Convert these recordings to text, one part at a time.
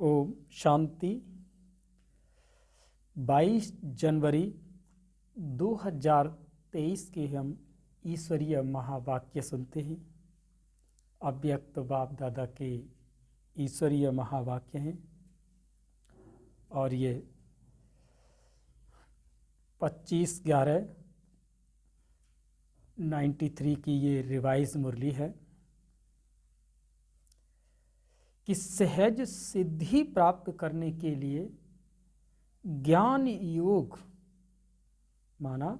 ओम शांति। 22 जनवरी 2023 के हम ईश्वरीय महावाक्य सुनते हैं। अव्यक्त बाप दादा के ईश्वरीय महावाक्य हैं और ये 25/11/93 की ये रिवाइज मुरली है कि सहज सिद्धि प्राप्त करने के लिए ज्ञान योग माना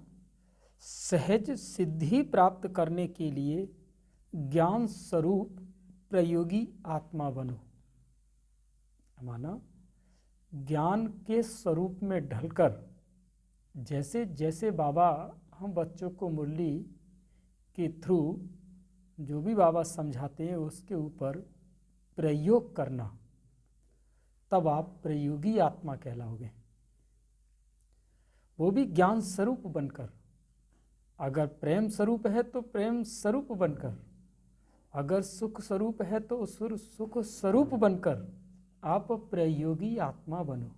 सहज सिद्धि प्राप्त करने के लिए ज्ञान स्वरूप प्रयोगी आत्मा बनो। माना ज्ञान के स्वरूप में ढलकर जैसे जैसे बाबा हम बच्चों को मुरली के थ्रू जो भी बाबा समझाते हैं उसके ऊपर प्रयोग करना, तब आप प्रयोगी आत्मा कहलाओगे। वो भी ज्ञान स्वरूप बनकर। अगर प्रेम स्वरूप है तो प्रेम स्वरूप बनकर, अगर सुख स्वरूप है तो सुख स्वरूप बनकर आप प्रयोगी आत्मा बनो।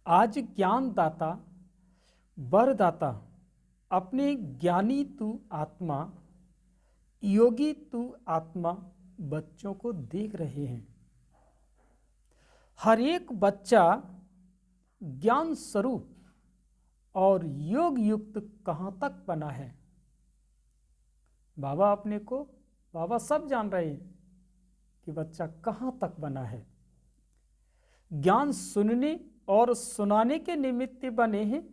आज ज्ञान दाता वरदाता अपने ज्ञानी तू आत्मा योगी तू आत्मा बच्चों को देख रहे हैं। हर एक बच्चा ज्ञान स्वरूप और योग युक्त कहाँ तक बना है। बाबा अपने को बाबा सब जान रहे हैं कि बच्चा कहाँ तक बना है। ज्ञान सुनने और सुनाने के निमित्त बने हैं,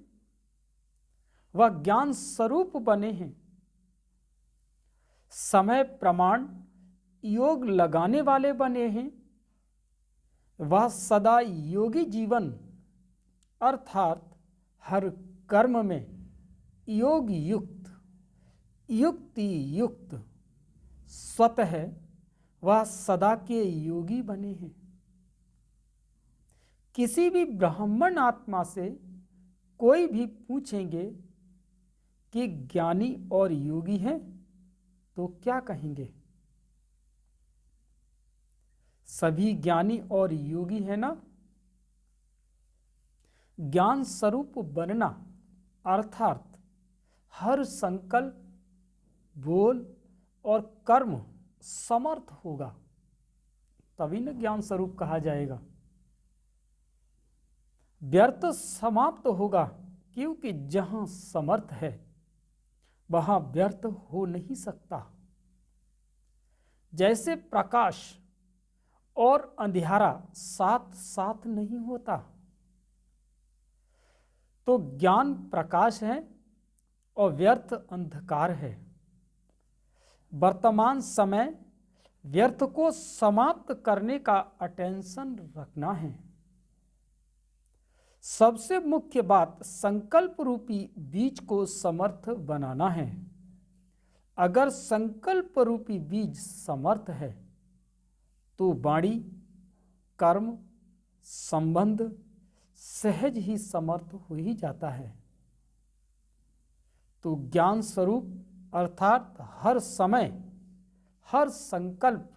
वह ज्ञान स्वरूप बने हैं। समय प्रमाण योग लगाने वाले बने हैं, वह सदा योगी जीवन अर्थात हर कर्म में योग युक्त युक्ति युक्त स्वतः वह सदा के योगी बने हैं। किसी भी ब्राह्मण आत्मा से कोई भी पूछेंगे कि ज्ञानी और योगी हैं तो क्या कहेंगे? सभी ज्ञानी और योगी है ना। ज्ञान स्वरूप बनना अर्थात हर संकल्प बोल और कर्म समर्थ होगा, तभी न ज्ञान स्वरूप कहा जाएगा। व्यर्थ समाप्त होगा, क्योंकि जहां समर्थ है वहां व्यर्थ हो नहीं सकता। जैसे प्रकाश और अंधियारा साथ साथ नहीं होता, तो ज्ञान प्रकाश है और व्यर्थ अंधकार है। वर्तमान समय व्यर्थ को समाप्त करने का अटेंशन रखना है। सबसे मुख्य बात संकल्प रूपी बीज को समर्थ बनाना है। अगर संकल्प रूपी बीज समर्थ है तो वाणी कर्म संबंध सहज ही समर्थ हो ही जाता है। तो ज्ञान स्वरूप अर्थात हर समय हर संकल्प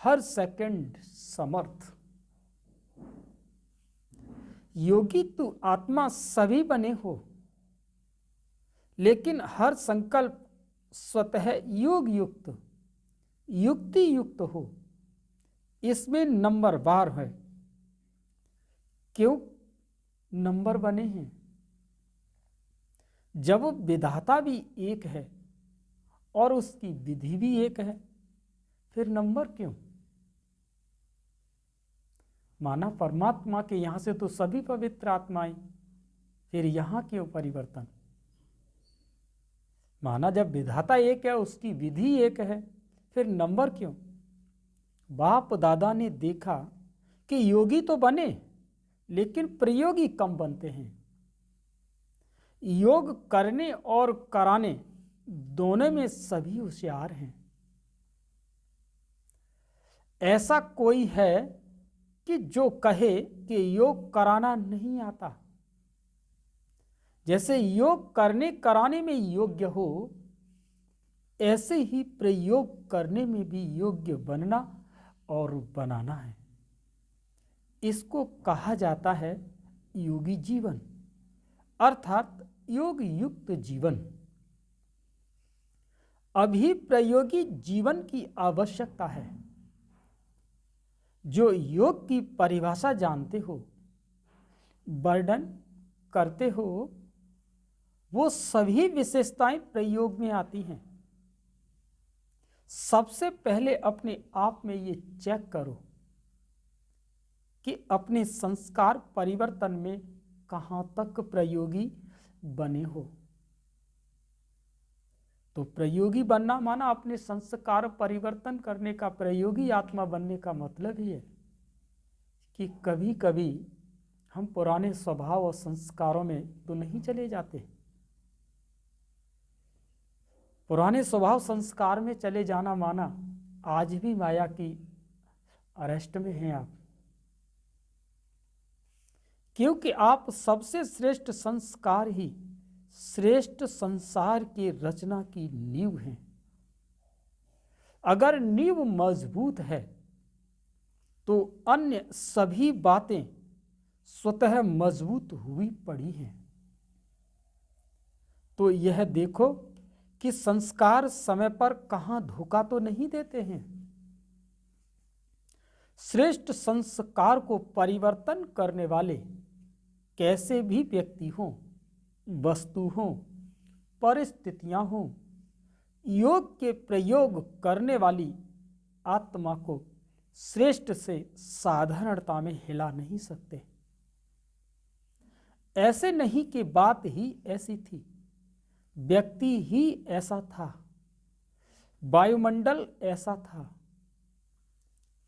हर सेकंड समर्थ। योगी तू आत्मा सभी बने हो, लेकिन हर संकल्प स्वतः योग युक्त युक्ति युक्त हो, इसमें नंबर वार है। क्यों नंबर बने हैं? जब विधाता भी एक है और उसकी विधि भी एक है, फिर नंबर क्यों? माना परमात्मा के यहां से तो सभी पवित्र आत्माएं, फिर यहां क्यों परिवर्तन? माना जब विधाता एक है उसकी विधि एक है, फिर नंबर क्यों? बाप दादा ने देखा कि योगी तो बने लेकिन प्रयोगी कम बनते हैं। योग करने और कराने दोनों में सभी होशियार हैं। ऐसा कोई है कि जो कहे कि योग कराना नहीं आता? जैसे योग करने कराने में योग्य हो, ऐसे ही प्रयोग करने में भी योग्य बनना और बनाना है। इसको कहा जाता है योगी जीवन, अर्थात योग युक्त जीवन। अभी प्रयोगी जीवन की आवश्यकता है। जो योग की परिभाषा जानते हो, वर्णन करते हो, वो सभी विशेषताएं प्रयोग में आती हैं। सबसे पहले अपने आप में ये चेक करो कि अपने संस्कार परिवर्तन में कहाँ तक प्रयोगी बने हो। तो प्रयोगी बनना माना अपने संस्कार परिवर्तन करने का, प्रयोगी आत्मा बनने का मतलब ही है कि कभी कभी हम पुराने स्वभाव और संस्कारों में तो नहीं चले जाते। पुराने स्वभाव संस्कार में चले जाना माना आज भी माया की अरेस्ट में हैं आप, क्योंकि आप सबसे श्रेष्ठ संस्कार ही श्रेष्ठ संसार की रचना की नींव हैं। अगर नींव मजबूत है तो अन्य सभी बातें स्वतः मजबूत हुई पड़ी हैं। तो यह देखो कि संस्कार समय पर कहाँ धोखा तो नहीं देते हैं। श्रेष्ठ संस्कार को परिवर्तन करने वाले कैसे भी व्यक्ति हों, वस्तु हों, परिस्थितियां हों, योग के प्रयोग करने वाली आत्मा को श्रेष्ठ से साधारणता में हिला नहीं सकते। ऐसे नहीं कि बात ही ऐसी थी, व्यक्ति ही ऐसा था, वायुमंडल ऐसा था,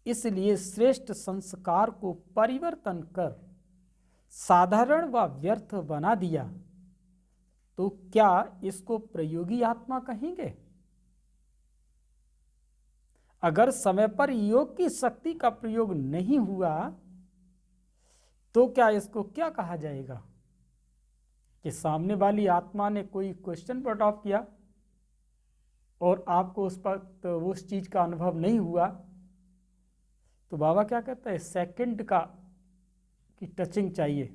इसलिए श्रेष्ठ संस्कार को परिवर्तन कर साधारण व व्यर्थ बना दिया, तो क्या इसको प्रयोगी आत्मा कहेंगे? अगर समय पर योग की शक्ति का प्रयोग नहीं हुआ तो क्या इसको क्या कहा जाएगा? कि सामने वाली आत्मा ने कोई क्वेश्चन पुट ऑफ किया और आपको उस पर तो उस चीज का अनुभव नहीं हुआ, तो बाबा क्या कहता है, सेकंड का की टचिंग चाहिए।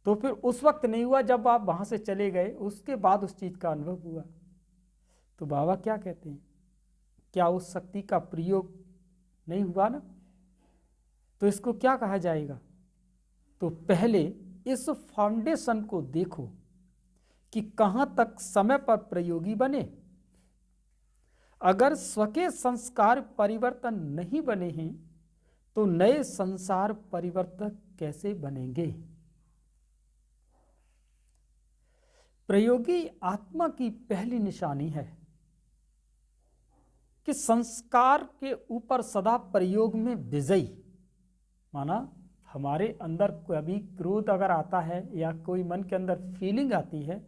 तो फिर उस वक्त नहीं हुआ जब आप वहां से चले गए, उसके बाद उस चीज का अनुभव हुआ। तो बाबा क्या कहते हैं, क्या उस शक्ति का प्रयोग नहीं हुआ ना? तो इसको क्या कहा जाएगा? तो पहले इस फाउंडेशन को देखो कि कहां तक समय पर प्रयोगी बने। अगर स्वके संस्कार परिवर्तन नहीं बने हैं तो नए संसार परिवर्तक कैसे बनेंगे? प्रयोगी आत्मा की पहली निशानी है कि संस्कार के ऊपर सदा प्रयोग में विजयी, माना हमारे अंदर कभी क्रोध अगर आता है या कोई मन के अंदर फीलिंग आती है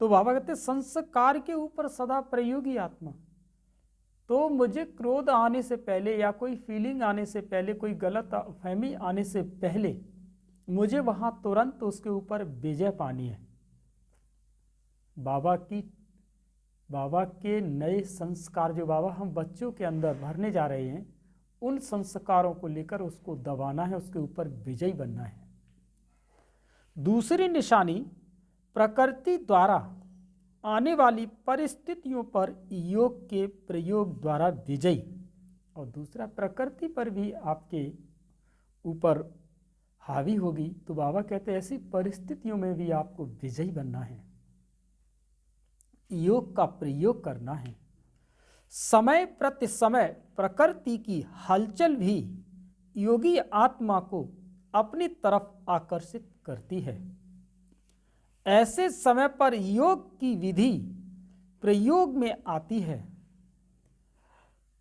तो बाबा कहते संस्कार के ऊपर सदा प्रयोगी आत्मा। तो मुझे क्रोध आने से पहले या कोई फीलिंग आने से पहले, कोई गलत फहमी आने से पहले मुझे वहां तुरंत उसके ऊपर विजय पानी है। बाबा के नए संस्कार जो बाबा हम बच्चों के अंदर भरने जा रहे हैं, उन संस्कारों को लेकर उसको दबाना है, उसके ऊपर विजयी बनना है। दूसरी निशानी प्रकृति द्वारा आने वाली परिस्थितियों पर योग के प्रयोग द्वारा विजयी, और दूसरा प्रकृति पर भी आपके ऊपर हावी होगी। तो बाबा कहते हैं ऐसी परिस्थितियों में भी आपको विजयी बनना है, योग का प्रयोग करना है। समय प्रति समय प्रकृति की हलचल भी योगी आत्मा को अपनी तरफ आकर्षित करती है। ऐसे समय पर योग की विधि प्रयोग में आती है।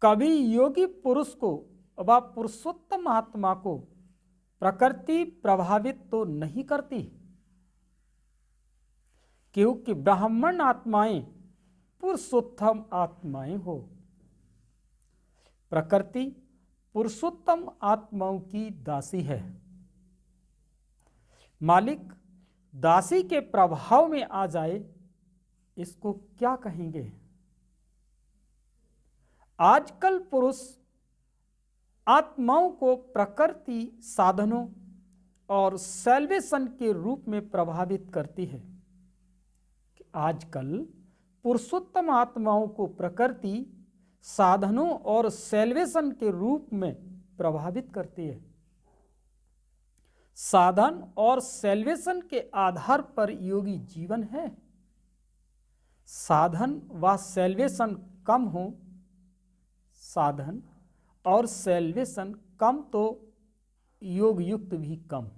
कभी योगी पुरुष को व पुरुषोत्तम आत्मा को प्रकृति प्रभावित तो नहीं करती, क्योंकि ब्राह्मण आत्माएं पुरुषोत्तम आत्माएं हो। प्रकृति पुरुषोत्तम आत्माओं की दासी है। मालिक दासी के प्रभाव में आ जाए, इसको क्या कहेंगे? आजकल पुरुष आत्माओं को प्रकृति साधनों और सैल्वेशन के रूप में प्रभावित करती है। आजकल पुरुषोत्तम आत्माओं को प्रकृति साधनों और सैल्वेशन के रूप में प्रभावित करती है। साधन और सैल्वेशन के आधार पर योगी जीवन है। साधन व सैल्वेशन कम हो, साधन और सैल्वेशन कम तो योग युक्त भी कम,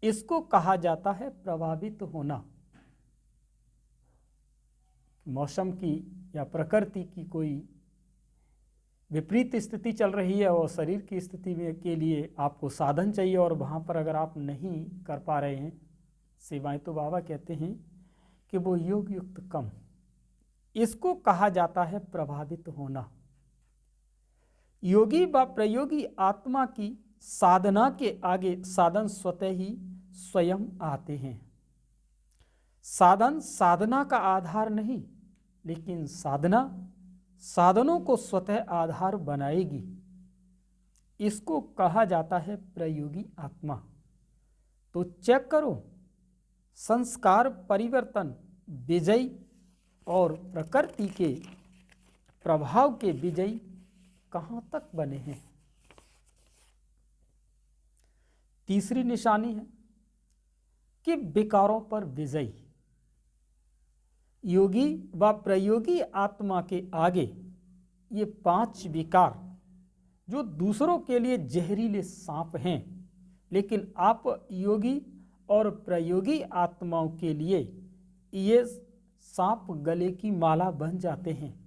इसको कहा जाता है प्रभावित होना। मौसम की या प्रकृति की कोई विपरीत स्थिति चल रही है और शरीर की स्थिति में के लिए आपको साधन चाहिए और वहाँ पर अगर आप नहीं कर पा रहे हैं सेवाएं, तो बाबा कहते हैं कि वो योग युक्त कम, इसको कहा जाता है प्रभावित होना। योगी व प्रयोगी आत्मा की साधना के आगे साधन स्वतः ही स्वयं आते हैं। साधन साधना का आधार नहीं, लेकिन साधना साधनों को स्वतः आधार बनाएगी, इसको कहा जाता है प्रयोगी आत्मा। तो चेक करो, संस्कार परिवर्तन विजयी और प्रकृति के प्रभाव के विजयी कहाँ तक बने हैं। तीसरी निशानी है कि विकारों पर विजयी। योगी व प्रयोगी आत्मा के आगे ये 5 विकार जो दूसरों के लिए जहरीले सांप हैं, लेकिन आप योगी और प्रयोगी आत्माओं के लिए ये सांप गले की माला बन जाते हैं।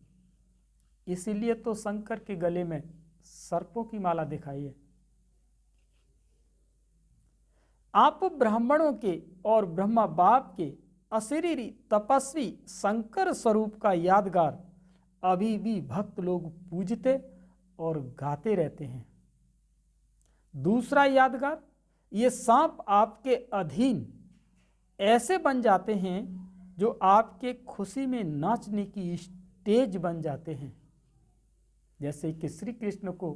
इसीलिए तो शंकर के गले में सर्पों की माला दिखाई है। आप ब्राह्मणों के और ब्रह्मा बाप के अशरीरी तपस्वी शंकर स्वरूप का यादगार अभी भी भक्त लोग पूजते और गाते रहते हैं। दूसरा यादगार, ये सांप आपके अधीन ऐसे बन जाते हैं जो आपके खुशी में नाचने की स्टेज बन जाते हैं। जैसे कि श्री कृष्ण को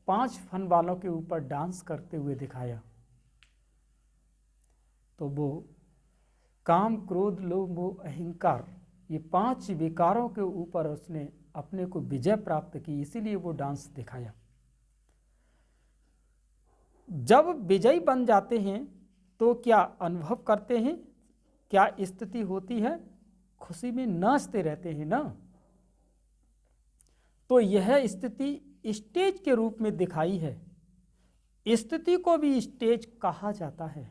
5 फन वालों के ऊपर डांस करते हुए दिखाया, तो वो काम क्रोध लोभ मोह अहंकार ये 5 विकारों के ऊपर उसने अपने को विजय प्राप्त की, इसीलिए वो डांस दिखाया। जब विजयी बन जाते हैं तो क्या अनुभव करते हैं, क्या स्थिति होती है, खुशी में नाचते रहते हैं ना। तो यह स्थिति स्टेज के रूप में दिखाई है। स्थिति को भी स्टेज कहा जाता है।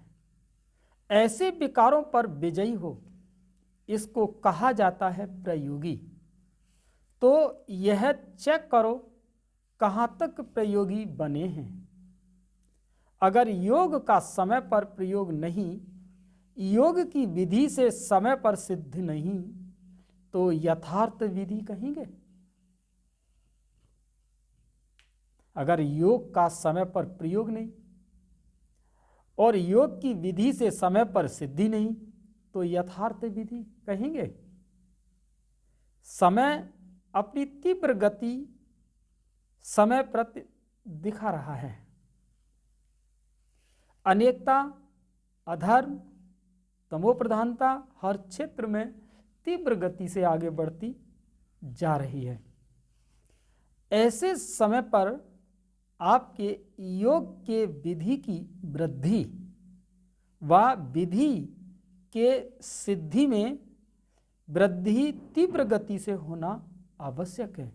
ऐसे विकारों पर विजयी हो, इसको कहा जाता है प्रयोगी। तो यह चेक करो कहाँ तक प्रयोगी बने हैं। अगर योग का समय पर प्रयोग नहीं, योग की विधि से समय पर सिद्ध नहीं, तो यथार्थ विधि कहेंगे। अगर योग का समय पर प्रयोग नहीं और योग की विधि से समय पर सिद्धि नहीं, तो यथार्थ विधि कहेंगे। समय अपनी तीव्र गति समय प्रति दिखा रहा है। अनेकता, अधर्म, तमोप्रधानता हर क्षेत्र में तीव्र गति से आगे बढ़ती जा रही है। ऐसे समय पर आपके योग के विधि की वृद्धि व विधि के सिद्धि में वृद्धि तीव्र गति से होना आवश्यक है।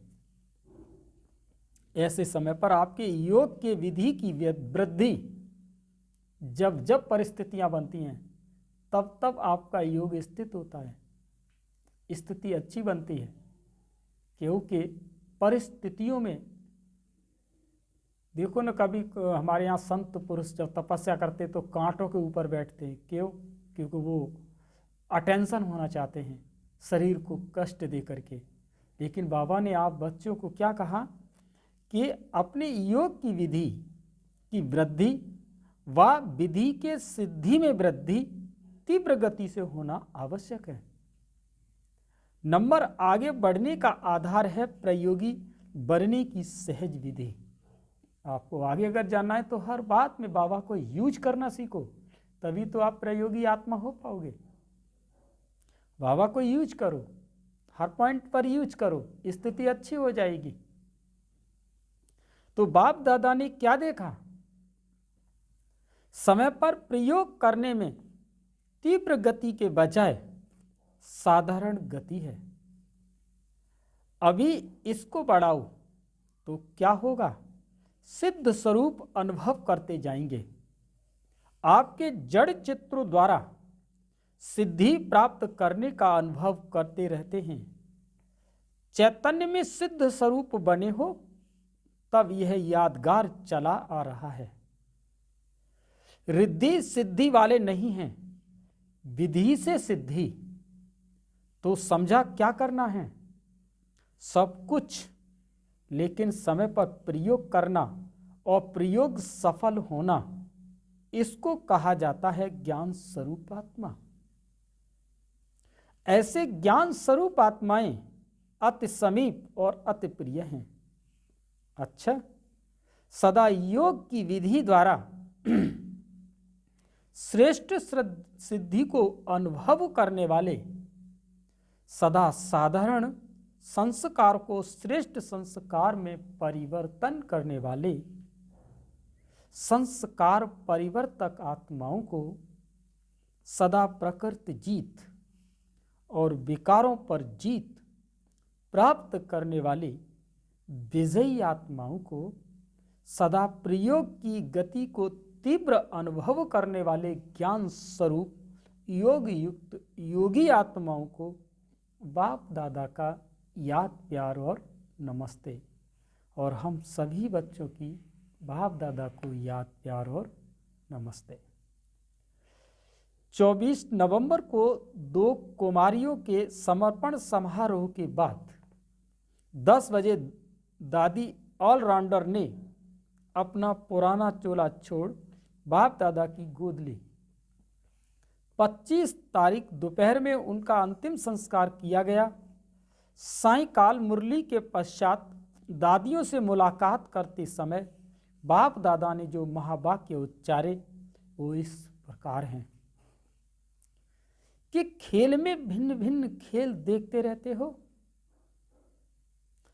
ऐसे समय पर आपके योग के विधि की वृद्धि जब जब परिस्थितियां बनती हैं तब तब आपका योग स्थित होता है, स्थिति अच्छी बनती है, क्योंकि परिस्थितियों में देखो ना, कभी हमारे यहाँ संत पुरुष जब तपस्या करते तो कांटों के ऊपर बैठते हैं। क्यों? क्योंकि वो अटेंशन होना चाहते हैं शरीर को कष्ट दे करके। लेकिन बाबा ने आप बच्चों को क्या कहा कि अपने योग की विधि की वृद्धि व विधि के सिद्धि में वृद्धि तीव्र गति से होना आवश्यक है। नंबर आगे बढ़ने का आधार है प्रयोगी बनने की सहज विधि। आपको आगे अगर जानना है तो हर बात में बाबा को यूज करना सीखो, तभी तो आप प्रयोगी आत्मा हो पाओगे। बाबा को यूज करो, हर पॉइंट पर यूज करो, स्थिति अच्छी हो जाएगी। तो बाप दादा ने क्या देखा? समय पर प्रयोग करने में तीव्र गति के बजाय साधारण गति है। अभी इसको बढ़ाओ तो क्या होगा? सिद्ध स्वरूप अनुभव करते जाएंगे। आपके जड़ चित्रों द्वारा सिद्धि प्राप्त करने का अनुभव करते रहते हैं। चैतन्य में सिद्ध स्वरूप बने हो तब यह यादगार चला आ रहा है। रिद्धि सिद्धि वाले नहीं हैं, विधि से सिद्धि। तो समझा क्या करना है? सब कुछ, लेकिन समय पर प्रयोग करना और प्रयोग सफल होना, इसको कहा जाता है ज्ञान स्वरूप आत्मा। ऐसे ज्ञान स्वरूप आत्माएं अति समीप और अति प्रिय हैं। अच्छा, सदा योग की विधि द्वारा श्रेष्ठ सिद्धि को अनुभव करने वाले, सदा साधारण संस्कार को श्रेष्ठ संस्कार में परिवर्तन करने वाले, संस्कार परिवर्तक आत्माओं को सदा प्रकृति जीत और विकारों पर जीत प्राप्त करने वाले विजयी आत्माओं को, सदा प्रयोग की गति को तीव्र अनुभव करने वाले ज्ञान स्वरूप योग युक्त योगी आत्माओं को बाप दादा का याद प्यार और नमस्ते। और हम सभी बच्चों की बाप दादा को याद प्यार और नमस्ते। 24 नवंबर को 2 कुमारियों के समर्पण समारोह के बाद 10 बजे दादी ऑलराउंडर ने अपना पुराना चोला छोड़ बाप दादा की गोद ली। 25 तारीख दोपहर में उनका अंतिम संस्कार किया गया। सायंकाल मुरली के पश्चात दादियों से मुलाकात करते समय बाप दादा ने जो महावाक्य उच्चारे वो इस प्रकार हैं कि खेल में भिन्न भिन्न खेल देखते रहते हो,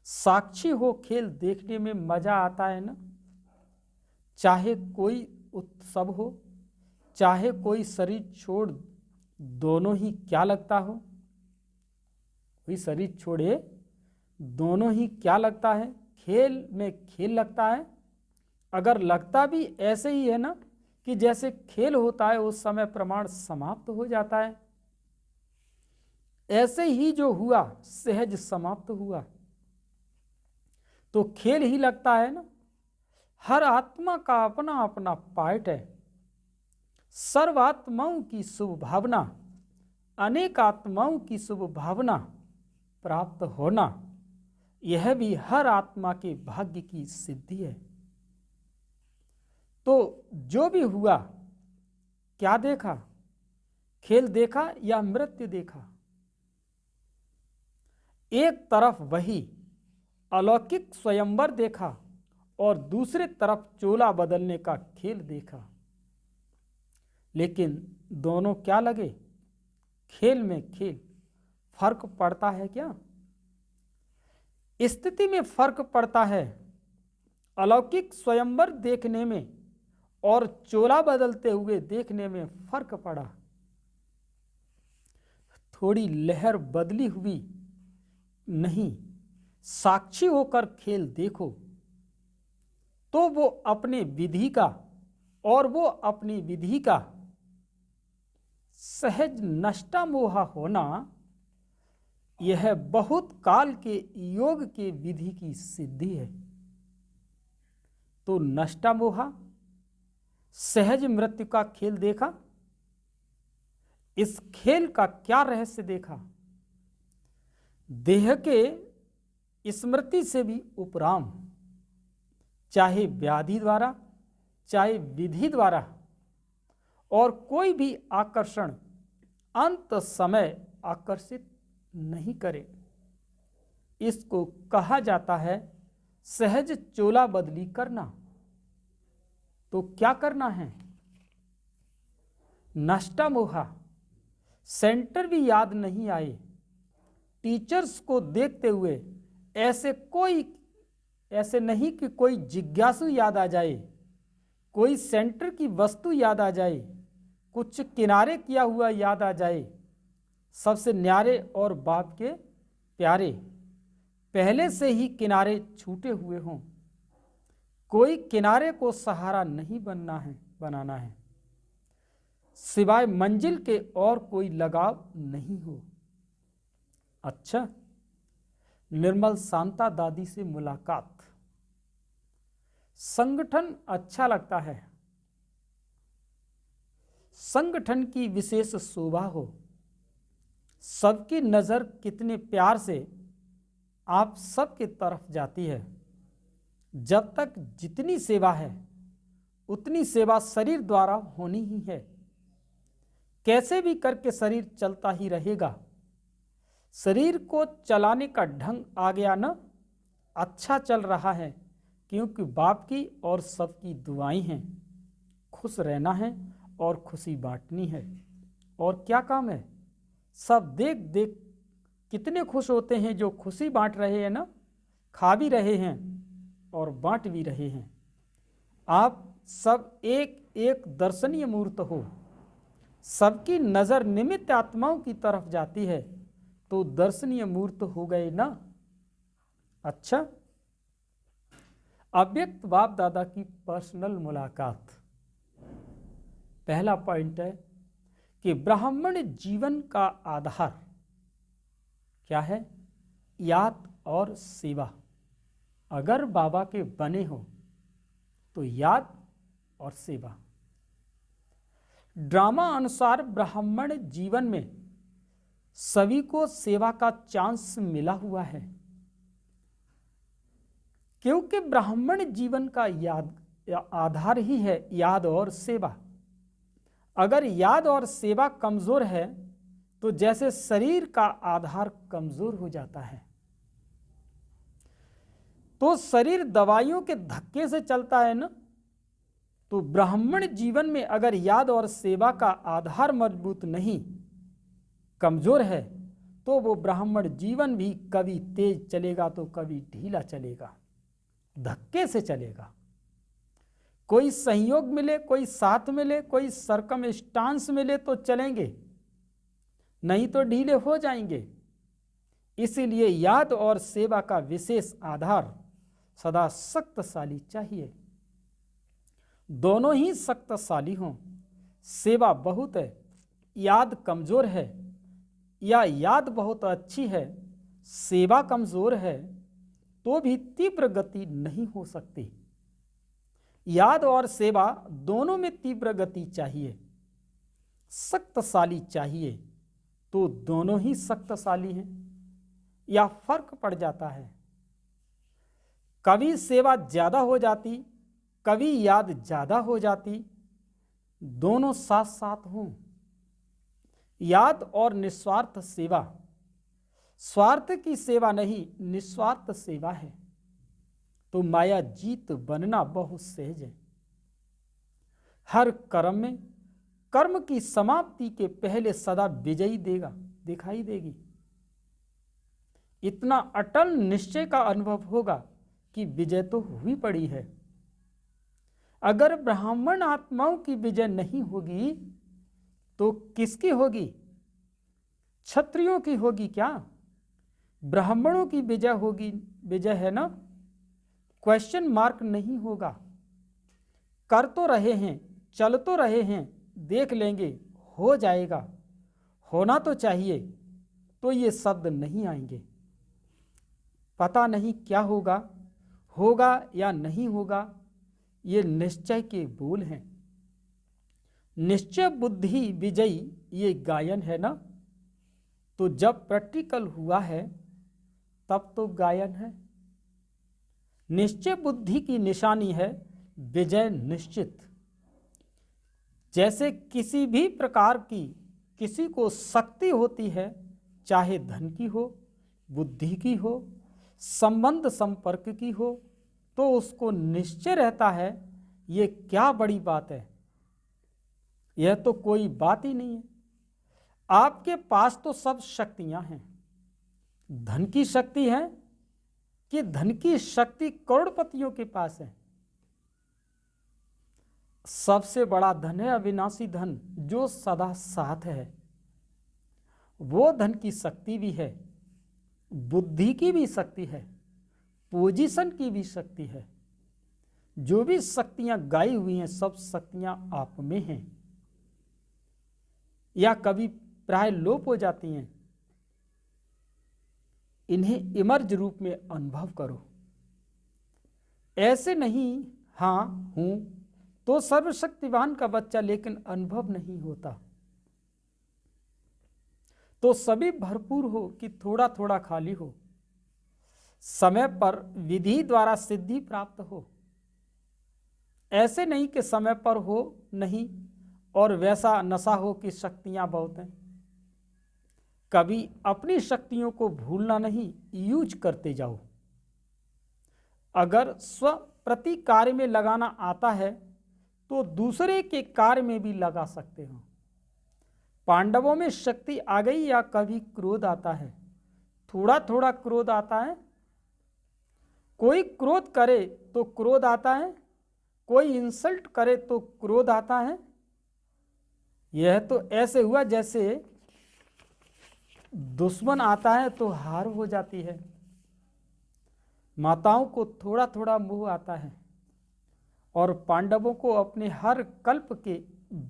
साक्षी हो खेल देखने में मजा आता है ना। चाहे कोई उत्सव हो, चाहे कोई शरीर छोड़, दोनों ही क्या लगता हो, कोई शरीर छोड़े दोनों ही क्या लगता है, खेल में खेल लगता है। अगर लगता भी ऐसे ही है ना कि जैसे खेल होता है उस समय प्रमाण समाप्त हो जाता है, ऐसे ही जो हुआ सहज समाप्त हुआ तो खेल ही लगता है ना। हर आत्मा का अपना अपना पार्ट है। सर्वात्माओं की शुभ भावना, अनेक आत्माओं की शुभ भावना प्राप्त होना, यह भी हर आत्मा के भाग्य की सिद्धि है। तो जो भी हुआ, क्या देखा? खेल देखा या मृत्यु देखा? एक तरफ वही अलौकिक स्वयंवर देखा और दूसरे तरफ चोला बदलने का खेल देखा। लेकिन दोनों क्या लगे? खेल में खेल। फर्क पड़ता है क्या? स्थिति में फर्क पड़ता है। अलौकिक स्वयंवर देखने में और चोला बदलते हुए देखने में फर्क पड़ा। थोड़ी लहर बदली हुई नहीं, साक्षी होकर खेल देखो तो वो अपने विधि का और वो अपनी विधि का सहज नष्टा मोहा होना, यह बहुत काल के योग के विधि की सिद्धि है। तो नष्टा मोहा सहज मृत्यु का खेल देखा। इस खेल का क्या रहस्य देखा? देह के स्मृति से भी उपराम, चाहे व्याधि द्वारा चाहे विधि द्वारा, और कोई भी आकर्षण अंत समय आकर्षित नहीं करे। इसको कहा जाता है सहज चोला बदली करना। तो क्या करना है? नष्टा मोहा, सेंटर भी याद नहीं आए, टीचर्स को देखते हुए ऐसे नहीं कि कोई जिज्ञासु याद आ जाए, कोई सेंटर की वस्तु याद आ जाए, कुछ किनारे किया हुआ याद आ जाए, सबसे न्यारे और बाप के प्यारे पहले से ही किनारे छूटे हुए हों, कोई किनारे को सहारा नहीं बनाना है, सिवाय मंजिल के और कोई लगाव नहीं हो। अच्छा, निर्मल शांता दादी से मुलाकात। संगठन अच्छा लगता है, संगठन की विशेष शोभा हो, सबकी नजर कितने प्यार से आप सबके तरफ जाती है। जब तक जितनी सेवा है उतनी सेवा शरीर द्वारा होनी ही है। कैसे भी करके शरीर चलता ही रहेगा। शरीर को चलाने का ढंग आ गया ना, अच्छा चल रहा है, क्योंकि बाप की और सबकी दुआएं हैं। खुश रहना है और खुशी बांटनी है। और क्या काम है? सब देख देख कितने खुश होते हैं जो खुशी बांट रहे हैं ना, खा भी रहे हैं और बांट भी रहे हैं। आप सब एक एक दर्शनीय मूर्त हो। सबकी नज़र निमित्त आत्माओं की तरफ जाती है तो दर्शनीय मूर्त हो गए ना। अच्छा, अव्यक्त बाप दादा की पर्सनल मुलाकात। पहला पॉइंट है कि ब्राह्मण जीवन का आधार क्या है? याद और सेवा। अगर बाबा के बने हो तो याद और सेवा। ड्रामा अनुसार ब्राह्मण जीवन में सभी को सेवा का चांस मिला हुआ है, क्योंकि ब्राह्मण जीवन का आधार ही है याद और सेवा। अगर याद और सेवा कमजोर है तो जैसे शरीर का आधार कमजोर हो जाता है, तो शरीर दवाइयों के धक्के से चलता है ना। तो ब्राह्मण जीवन में अगर याद और सेवा का आधार मजबूत नहीं, कमजोर है, तो वो ब्राह्मण जीवन भी कभी तेज चलेगा तो कभी ढीला चलेगा, धक्के से चलेगा। कोई सहयोग मिले, कोई साथ मिले, कोई सरकमस्टांस मिले तो चलेंगे, नहीं तो ढीले हो जाएंगे। इसीलिए याद और सेवा का विशेष आधार सदा शक्तिशाली चाहिए। दोनों ही शक्तिशाली हों। सेवा बहुत है, याद कमजोर है, या याद बहुत अच्छी है, सेवा कमजोर है, तो भी तीव्र गति नहीं हो सकती। याद और सेवा दोनों में तीव्र गति चाहिए, शक्तिशाली चाहिए, तो दोनों ही शक्तिशाली हैं या फर्क पड़ जाता है। कभी सेवा ज्यादा हो जाती, कभी याद ज्यादा हो जाती, दोनों साथ साथ हों। याद और निस्वार्थ सेवा, स्वार्थ की सेवा नहीं, निस्वार्थ सेवा है। तो माया जीत बनना बहुत सहज है। हर कर्म में कर्म की समाप्ति के पहले सदा विजयी दिखाई देगी। इतना अटल निश्चय का अनुभव होगा कि विजय तो हुई पड़ी है। अगर ब्राह्मण आत्माओं की विजय नहीं होगी तो किसकी होगी? क्षत्रियों की होगी क्या? ब्राह्मणों की विजय होगी, विजय है ना, क्वेश्चन मार्क नहीं होगा। कर तो रहे हैं, चल तो रहे हैं, देख लेंगे, हो जाएगा, होना तो चाहिए, तो ये शब्द नहीं आएंगे। पता नहीं क्या होगा, होगा या नहीं होगा, ये निश्चय के बोल हैं। निश्चय बुद्धि विजयी, ये गायन है ना। तो जब प्रैक्टिकल हुआ है तब तो गायन है। निश्चय बुद्धि की निशानी है विजय निश्चित। जैसे किसी भी प्रकार की किसी को शक्ति होती है, चाहे धन की हो, बुद्धि की हो, संबंध संपर्क की हो, तो उसको निश्चय रहता है ये क्या बड़ी बात है, यह तो कोई बात ही नहीं है। आपके पास तो सब शक्तियां हैं। धन की शक्ति है कि धन की शक्ति करोड़पतियों के पास है। सबसे बड़ा धन है अविनाशी धन, जो सदा साथ है। वो धन की शक्ति भी है, बुद्धि की भी शक्ति है, पोजीशन की भी शक्ति है। जो भी शक्तियां गाई हुई हैं सब शक्तियां आप में हैं, या कभी प्राय लोप हो जाती हैं। इन्हें इमर्ज रूप में अनुभव करो। ऐसे नहीं हाँ हूं तो सर्वशक्तिवान का बच्चा, लेकिन अनुभव नहीं होता। तो सभी भरपूर हो कि थोड़ा थोड़ा खाली हो, समय पर विधि द्वारा सिद्धि प्राप्त हो। ऐसे नहीं कि समय पर हो नहीं और वैसा नशा हो कि शक्तियां बहुत हैं। कभी अपनी शक्तियों को भूलना नहीं, यूज करते जाओ। अगर स्व प्रति कार्य में लगाना आता है तो दूसरे के कार्य में भी लगा सकते हो। पांडवों में शक्ति आ गई या कभी क्रोध आता है? थोड़ा थोड़ा क्रोध आता है। कोई क्रोध करे तो क्रोध आता है, कोई इंसल्ट करे तो क्रोध आता है। यह तो ऐसे हुआ जैसे दुश्मन आता है तो हार हो जाती है। माताओं को थोड़ा थोड़ा मोह आता है और पांडवों को अपने हर कल्प के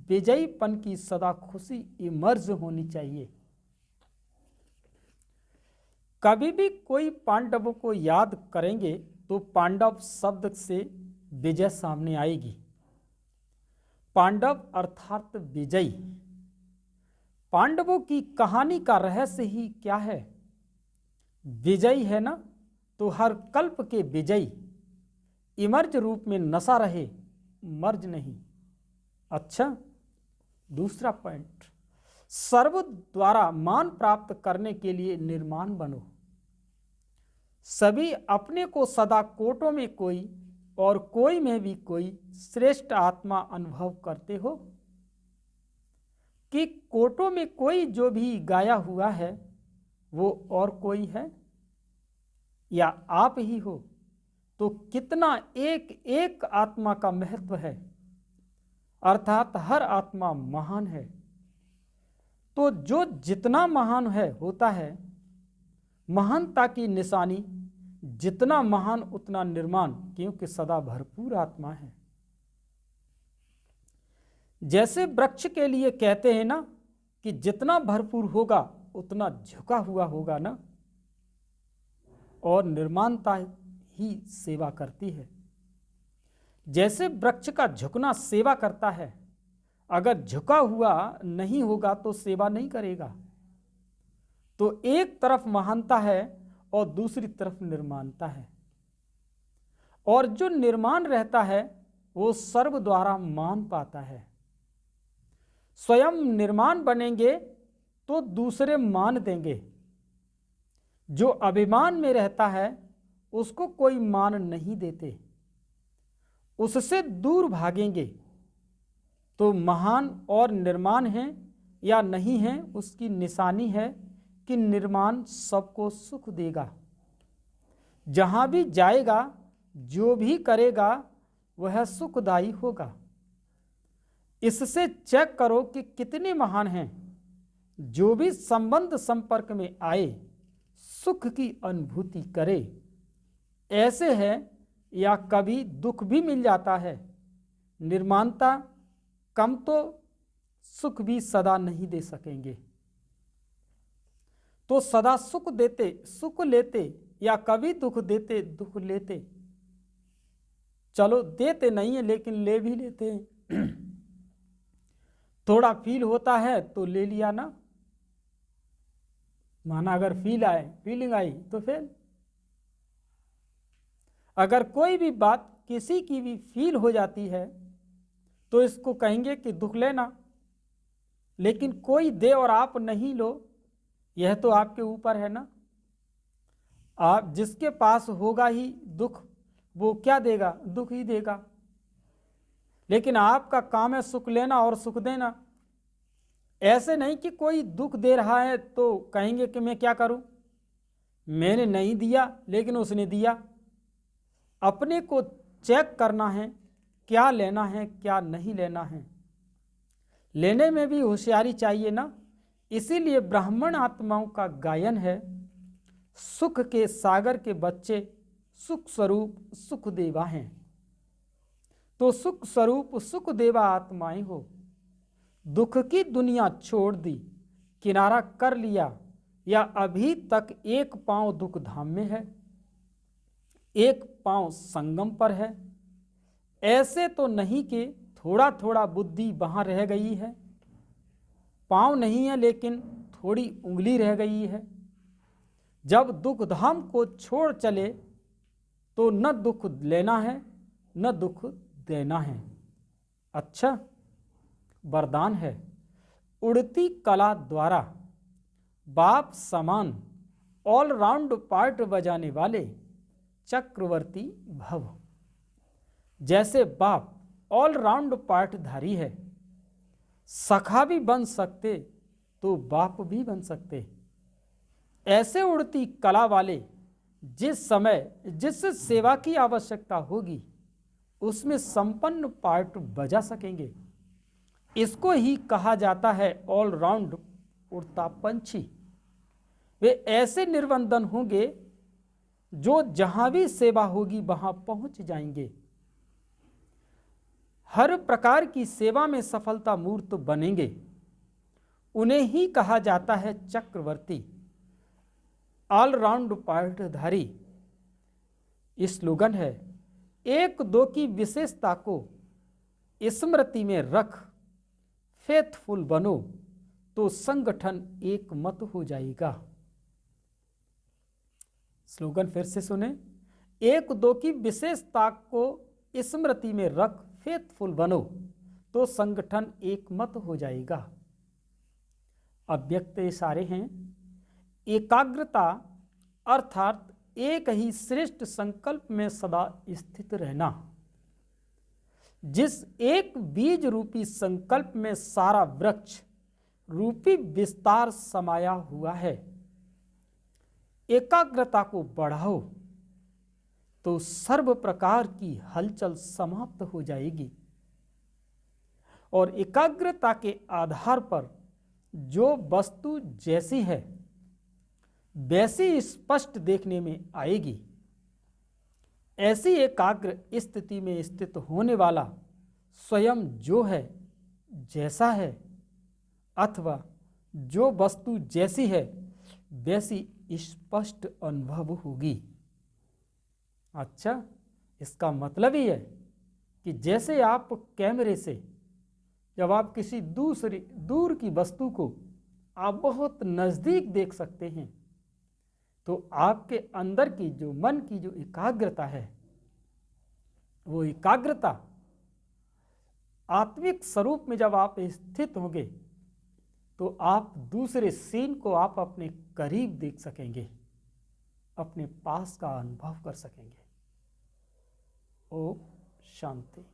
विजयीपन की सदा खुशी इमर्ज होनी चाहिए। कभी भी कोई पांडवों को याद करेंगे तो पांडव शब्द से विजय सामने आएगी। पांडव अर्थात विजयी। पांडवों की कहानी का रहस्य ही क्या है? विजयी है ना, तो हर कल्प के विजयी। इमर्ज रूप में नशा रहे, मर्ज नहीं। अच्छा, दूसरा पॉइंट, सर्व द्वारा मान प्राप्त करने के लिए निर्माण बनो। सभी अपने को सदा कोटों में कोई और कोई में भी कोई श्रेष्ठ आत्मा अनुभव करते हो कि कोटों में कोई जो भी गाया हुआ है वो और कोई है या आप ही हो। तो कितना एक एक आत्मा का महत्व है, अर्थात हर आत्मा महान है। तो जो जितना महान है होता है, महानता की निशानी जितना महान उतना निर्माण, क्योंकि सदा भरपूर आत्मा है। जैसे वृक्ष के लिए कहते हैं ना कि जितना भरपूर होगा उतना झुका हुआ होगा ना, और निर्माणता ही सेवा करती है। जैसे वृक्ष का झुकना सेवा करता है, अगर झुका हुआ नहीं होगा तो सेवा नहीं करेगा। तो एक तरफ महानता है और दूसरी तरफ निर्माणता है, और जो निर्माण रहता है वो सर्व द्वारा मान पाता है। स्वयं निर्माण बनेंगे तो दूसरे मान देंगे। जो अभिमान में रहता है उसको कोई मान नहीं देते, उससे दूर भागेंगे। तो महान और निर्माण है या नहीं है उसकी निशानी है कि निर्माण सबको सुख देगा। जहां भी जाएगा, जो भी करेगा वह सुखदायी होगा। इससे चेक करो कि कितने महान हैं। जो भी संबंध संपर्क में आए सुख की अनुभूति करे। ऐसे है या कभी दुख भी मिल जाता है। निर्माणता कम तो सुख भी सदा नहीं दे सकेंगे। तो सदा सुख देते सुख लेते या कभी दुख देते दुख लेते। चलो देते नहीं है लेकिन ले भी लेते हैं। थोड़ा फील होता है तो ले लिया ना, माना अगर फीलिंग आई तो फिर अगर कोई भी बात किसी की भी फील हो जाती है तो इसको कहेंगे कि दुख लेना। लेकिन कोई दे और आप नहीं लो, यह तो आपके ऊपर है ना। आप जिसके पास होगा ही दुख वो क्या देगा? दुख ही देगा। लेकिन आपका काम है सुख लेना और सुख देना। ऐसे नहीं कि कोई दुख दे रहा है तो कहेंगे कि मैं क्या करूं, मैंने नहीं दिया लेकिन उसने दिया। अपने को चेक करना है, क्या लेना है क्या नहीं लेना है। लेने में भी होशियारी चाहिए ना। इसीलिए ब्राह्मण आत्माओं का गायन है, सुख के सागर के बच्चे सुख स्वरूप सुख देवा हैं। तो सुख स्वरूप सुख देवा आत्माएं हो, दुख की दुनिया छोड़ दी, किनारा कर लिया, या अभी तक एक पांव दुख धाम में है, एक पांव संगम पर है। ऐसे तो नहीं कि थोड़ा थोड़ा बुद्धि वहां रह गई है, पांव नहीं है लेकिन थोड़ी उंगली रह गई है। जब दुख धाम को छोड़ चले तो न दुख लेना है न दुख देना है। अच्छा, वरदान है, उड़ती कला द्वारा बाप समान ऑलराउंड पार्ट बजाने वाले चक्रवर्ती भव। जैसे बाप ऑलराउंड पार्टधारी है, सखा भी बन सकते तो बाप भी बन सकते। ऐसे उड़ती कला वाले जिस समय जिस सेवा की आवश्यकता होगी उसमें संपन्न पार्ट बजा सकेंगे। इसको ही कहा जाता है ऑलराउंड उड़ता पंछी। वे ऐसे निर्वंदन होंगे जो जहां भी सेवा होगी वहां पहुंच जाएंगे, हर प्रकार की सेवा में सफलता मूर्त बनेंगे। उन्हें ही कहा जाता है चक्रवर्ती, ऑलराउंड पार्टधारी। स्लोगन है, एक दो की विशेषता को स्मृति में रख, फेथफुल बनो तो संगठन एक मत हो जाएगा। स्लोगन फिर से सुने, एक दो की विशेषता को स्मृति में रख, फेथफुल बनो तो संगठन एक मत हो जाएगा। अव्यक्त इशारे हैं। एकाग्रता अर्थात एक ही श्रेष्ठ संकल्प में सदा स्थित रहना। जिस एक बीज रूपी संकल्प में सारा वृक्ष रूपी विस्तार समाया हुआ है, एकाग्रता को बढ़ाओ तो सर्व प्रकार की हलचल समाप्त हो जाएगी और एकाग्रता के आधार पर जो वस्तु जैसी है वैसी स्पष्ट देखने में आएगी। ऐसी एकाग्र स्थिति में स्थित होने वाला स्वयं जो है जैसा है अथवा जो वस्तु जैसी है वैसी स्पष्ट अनुभव होगी। अच्छा, इसका मतलब ही है कि जैसे आप कैमरे से जब आप किसी दूर की वस्तु को आप बहुत नज़दीक देख सकते हैं, तो आपके अंदर की जो मन की जो एकाग्रता है, वो एकाग्रता आत्मिक स्वरूप में जब आप स्थित होंगे तो आप दूसरे सीन को आप अपने करीब देख सकेंगे, अपने पास का अनुभव कर सकेंगे। ओम शांति।